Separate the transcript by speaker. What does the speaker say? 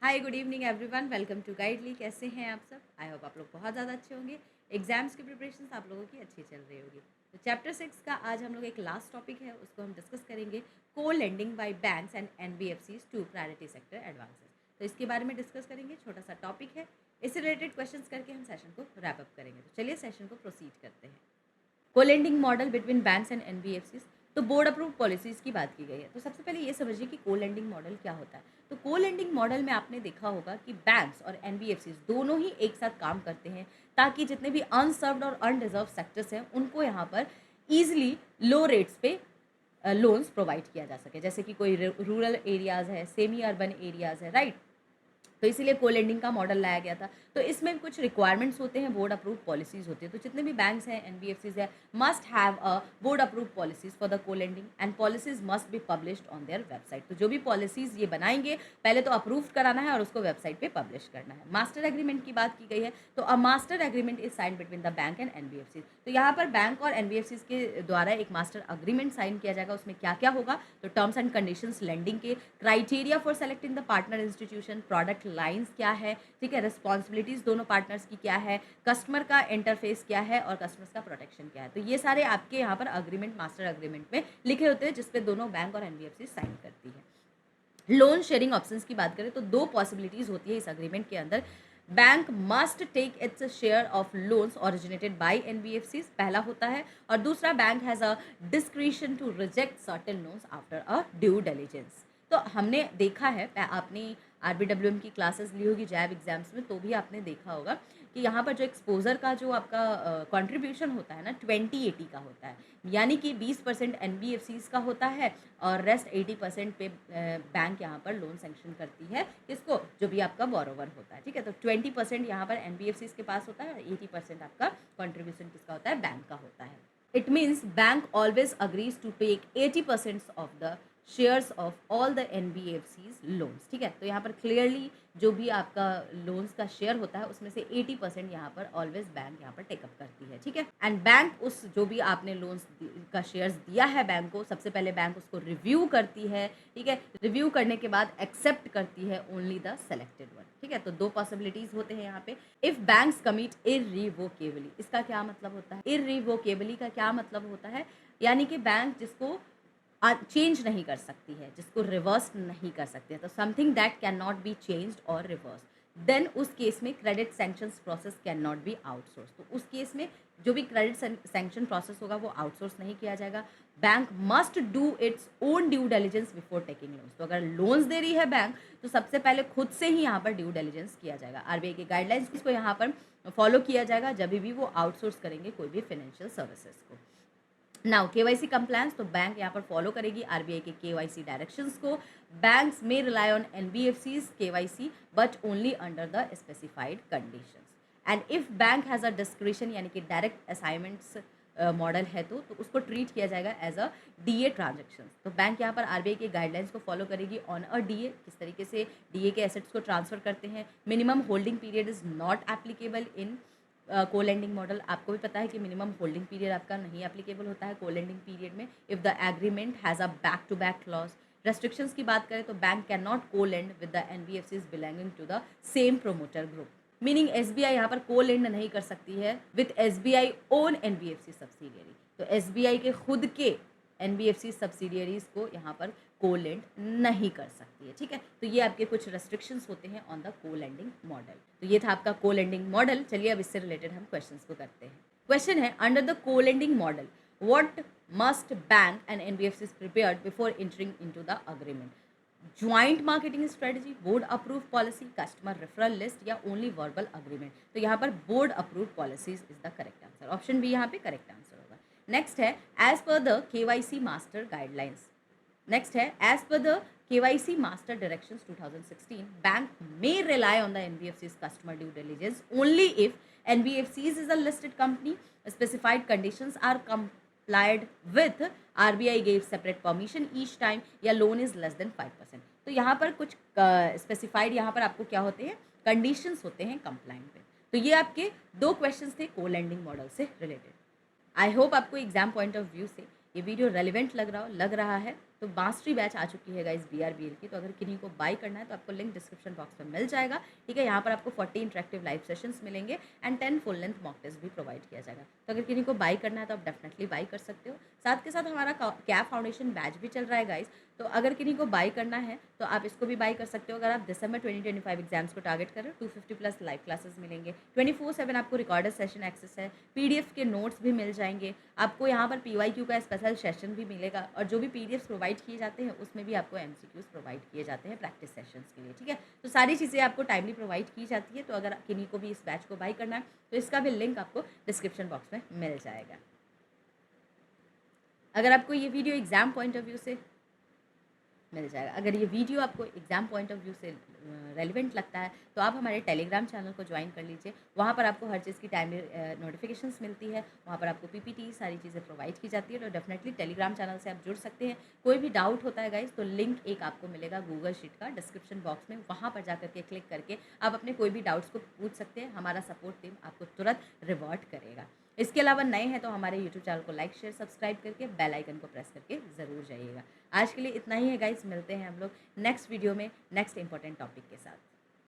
Speaker 1: Hi good evening everyone, welcome to Guidely. कैसे हैं आप सब? आई होप आप लोग बहुत ज़्यादा अच्छे होंगे। एग्जाम्स की प्रिपरेशन आप लोगों की अच्छी चल रही होगी। तो चैप्टर 6 का आज हम लोग एक लास्ट टॉपिक है, उसको हम डिस्कस करेंगे। Co lending by banks and NBFCs to priority sector advances. तो इसके बारे में डिस्कस करेंगे, छोटा सा टॉपिक है। इससे रिलेटेड क्वेश्चंस करके हम सेशन को रैप अप करेंगे। तो चलिए सेशन को प्रोसीड करते हैं। Colending model between banks and NBFCs. तो बोर्ड अप्रूव पॉलिसीज़ की बात की गई है। तो सबसे पहले ये समझिए कि कोलेंडिंग मॉडल क्या होता है। तो कोलेंडिंग मॉडल में आपने देखा होगा कि बैंक्स और एनबीएफसीज दोनों ही एक साथ काम करते हैं, ताकि जितने भी अनसर्व्ड और अनडिजर्व सेक्टर्स हैं उनको यहाँ पर ईजिली लो रेट्स पे लोन्स प्रोवाइड किया जा सके। जैसे कि कोई रूरल एरियाज़ है, सेमी अर्बन एरियाज़ है, राइट। तो इसीलिए को लेंडिंग का मॉडल लाया गया था। तो इसमें कुछ रिक्वायरमेंट्स होते हैं, बोर्ड अप्रूव पॉलिसीज़ होती है। तो जितने भी बैंक्स हैं, एनबीएफसीज है, must have a board approve policies for the colending and policies must be published on their website. तो जो भी पॉलिसीज़ ये बनाएंगे, पहले तो अप्रूव कराना है और उसको वेबसाइट पे पब्लिश करना है। मास्टर एग्रीमेंट की बात की गई है। तो a master agreement is sine between the bank and NBFCs. तो यहाँ पर बैंक और एनबीएफसीज के द्वारा एक मास्टर अग्रीमेंट साइन किया जाएगा। उसमें क्या क्या होगा? तो टर्म्स एंड कंडीशंस लेंडिंग के, criteria for selecting the partner institution, product lines क्या है, ठीक है, रिस्पॉन्सिबिलिटीज दोनों पार्टनर्स की क्या है, कस्टमर का इंटरफेस क्या है और कस्टमर्स का प्रोटेक्शन क्या है। तो ये सारे आपके यहाँ पर अग्रीमेंट, मास्टर अग्रीमेंट में लिखे होते हैं, जिसपे दोनों बैंक और एनबीएफसी साइन करती है। लोन शेयरिंग ऑप्शंस की बात करें तो दो पॉसिबिलिटीज होती है इस अग्रीमेंट के अंदर। Bank must take its share of loans originated by NBFCs, पहला होता है। और दूसरा, bank has a discretion to reject certain loans after a due diligence. तो हमने देखा है, आपने आरबीडब्ल्यूएम की क्लासेस ली होगी जैब एग्जाम्स में, तो भी आपने देखा होगा कि यहाँ पर जो एक्सपोजर का जो आपका कंट्रीब्यूशन होता है ना, 20-80 का होता है। यानी कि 20% एनबीएफसीज का होता है और रेस्ट 80% पे बैंक यहाँ पर लोन सेंक्शन करती है। किसको? जो भी आपका बोरोवर होता है, ठीक है। तो 20% यहाँ पर एनबीएफसीज के पास होता है और 80% आपका कंट्रीब्यूशन किसका होता है? बैंक का होता है। It means bank always agrees to take 80% of the shares of all the NBFCs loans, ठीक है। तो यहाँ पर क्लियरली जो भी आपका लोन्स का शेयर होता है उसमें से 80% यहाँ पर ऑलवेज बैंक यहाँ पर टेकअप करती है, ठीक है। एंड बैंक उस जो भी आपने लोन्स का शेयर्स दिया है बैंक को, सबसे पहले बैंक उसको रिव्यू करती है, ठीक है। रिव्यू करने के बाद एक्सेप्ट करती है ओनली द सेलेक्टेड वन, ठीक है। तो दो पॉसिबिलिटीज होते हैं यहाँ पे। इफ बैंक्स कमिट इररिवोकेबली, इसका क्या मतलब होता है? इररिवोकेबली का क्या मतलब होता है? यानी कि बैंक जिसको चेंज नहीं कर सकती है, जिसको रिवर्स नहीं कर सकती है, तो something that can not be changed और रिवर्स, देन उस केस में credit sanctions process can not be outsource. तो उस केस में जो भी क्रेडिट सैंक्शन प्रोसेस होगा वो आउटसोर्स नहीं किया जाएगा। Bank must do its own due diligence before taking loans. तो अगर लोन्स दे रही है बैंक, तो सबसे पहले खुद से ही यहाँ पर ड्यू डिलिजेंस किया जाएगा। आरबीआई की गाइडलाइंस को यहाँ पर फॉलो किया जाएगा जब भी वो आउटसोर्स करेंगे कोई भी फाइनेंशियल सर्विसेज को। नाउ केवाईसी कंप्लायंस, तो बैंक यहाँ पर फॉलो करेगी आरबीआई के केवाईसी डायरेक्शंस को। बैंक्स में rely on NBFCs KYC but only under the specified conditions. And if bank has a discretion, यानी कि डायरेक्ट असाइनमेंट्स मॉडल है तो उसको ट्रीट किया जाएगा एज अ डीए ट्रांजेक्शन। तो बैंक यहाँ पर आरबीआई के गाइडलाइंस को फॉलो करेगी ऑन अ डीए, किस तरीके से डीए के एसेट्स को ट्रांसफर करते हैं। Minimum holding period is not applicable in को लेंडिंग मॉडल। आपको भी पता है कि मिनिमम होल्डिंग पीरियड आपका नहीं एप्लीकेबल होता है को लेंडिंग पीरियड में if the agreement has a back to back clause. Restrictions की बात करें तो bank can not co lend with the NBFCs belonging to the same promoter group. Meaning SBI यहाँ पर को लेंड नहीं कर सकती है with SBI own NBFC subsidiary. तो एसबीआई के खुद के एनबीएफसी सब्सिडियरीज को यहाँ पर को लेंड नहीं कर सकती है, ठीक है। तो ये आपके कुछ रेस्ट्रिक्शंस होते हैं on the colending model. तो ये था आपका को लेंडिंग मॉडल। चलिए अब इससे रिलेटेड हम क्वेश्चंस को करते हैं। क्वेश्चन है, under the colending model what must bank and NBFCs prepared before entering into the agreement? Joint marketing strategy, board approve policy, customer referral list या ओनली वर्बल अग्रीमेंट? तो यहाँ पर board approve policies is the correct answer. Option B यहाँ पे correct answer होगा। Next है, as per the KYC master guidelines. Next है, as per the KYC master directions 2016, bank may rely on the NBFC's customer due diligence only if NBFCs is a listed company, specified conditions are complied with, RBI gave separate permission each time, या loan is less than 5%। तो यहाँ पर कुछ specified यहाँ पर आपको क्या होते हैं? कंडीशंस होते हैं कंप्लाइंट पे। तो ये आपके दो क्वेश्चंस थे को लेंडिंग मॉडल से रिलेटेड। आई होप आपको एग्जाम पॉइंट ऑफ व्यू से ये वीडियो रेलिवेंट लग रहा है। तो मास्टरी बैच आ चुकी है गाइस BRBL की, तो अगर किन्हीं को बाई करना है तो आपको लिंक डिस्क्रिप्शन बॉक्स में मिल जाएगा, ठीक है। यहाँ पर आपको 40 इंटरेक्टिव लाइव सेशंस मिलेंगे and 10 full length mock test भी प्रोवाइड किया जाएगा। तो अगर किन्हीं को बाई करना है तो आप डेफिनेटली बाई कर सकते हो। साथ के साथ हमारा कैप फाउंडेशन बैच भी चल रहा है गाइस, तो अगर किन्हीं को बाई करना है तो आप इसको भी बाई कर सकते हो। अगर आप दिसंबर 2025 एग्जाम्स को टारगेट कर रहे हो, 250 प्लस लाइव क्लासेस मिलेंगे, 24/7 आपको रिकॉर्डेड सेशन एक्सेस है, PDF के नोट्स भी मिल जाएंगे, आपको यहाँ पर PYQ का स्पेशल सेशन भी मिलेगा, और जो भी PDFs प्रोवाइड किए जाते हैं उसमें भी आपको MCQs प्रोवाइड किए जाते हैं प्रैक्टिस सेशंस के लिए, ठीक है। तो सारी चीज़ें आपको टाइमली प्रोवाइड की जाती है। तो अगर किन्हीं को भी इस बैच को बाई करना है तो इसका भी लिंक आपको डिस्क्रिप्शन बॉक्स में मिल जाएगा। अगर आपको ये video exam point of view से मिल जाएगा, अगर ये वीडियो आपको एग्जाम पॉइंट ऑफ व्यू से रेलिवेंट लगता है तो आप हमारे टेलीग्राम चैनल को ज्वाइन कर लीजिए। वहाँ पर आपको हर चीज़ की टाइमली नोटिफिकेशंस मिलती है, वहाँ पर आपको PPT सारी चीज़ें प्रोवाइड की जाती है। तो डेफिनेटली टेलीग्राम चैनल से आप जुड़ सकते हैं। कोई भी डाउट होता है गाइस तो लिंक एक आपको मिलेगा गूगल शीट का डिस्क्रिप्शन बॉक्स में, वहाँ पर जा करके क्लिक करके आप अपने कोई भी डाउट्स को पूछ सकते हैं। हमारा सपोर्ट टीम आपको तुरंत रिवॉर्ड करेगा। इसके अलावा नए हैं तो हमारे यूट्यूब चैनल को लाइक शेयर सब्सक्राइब करके बेल आइकन को प्रेस करके ज़रूर जाइएगा। आज के लिए इतना ही है गाइस, मिलते हैं हम लोग नेक्स्ट वीडियो में नेक्स्ट इंपॉर्टेंट टॉपिक के साथ।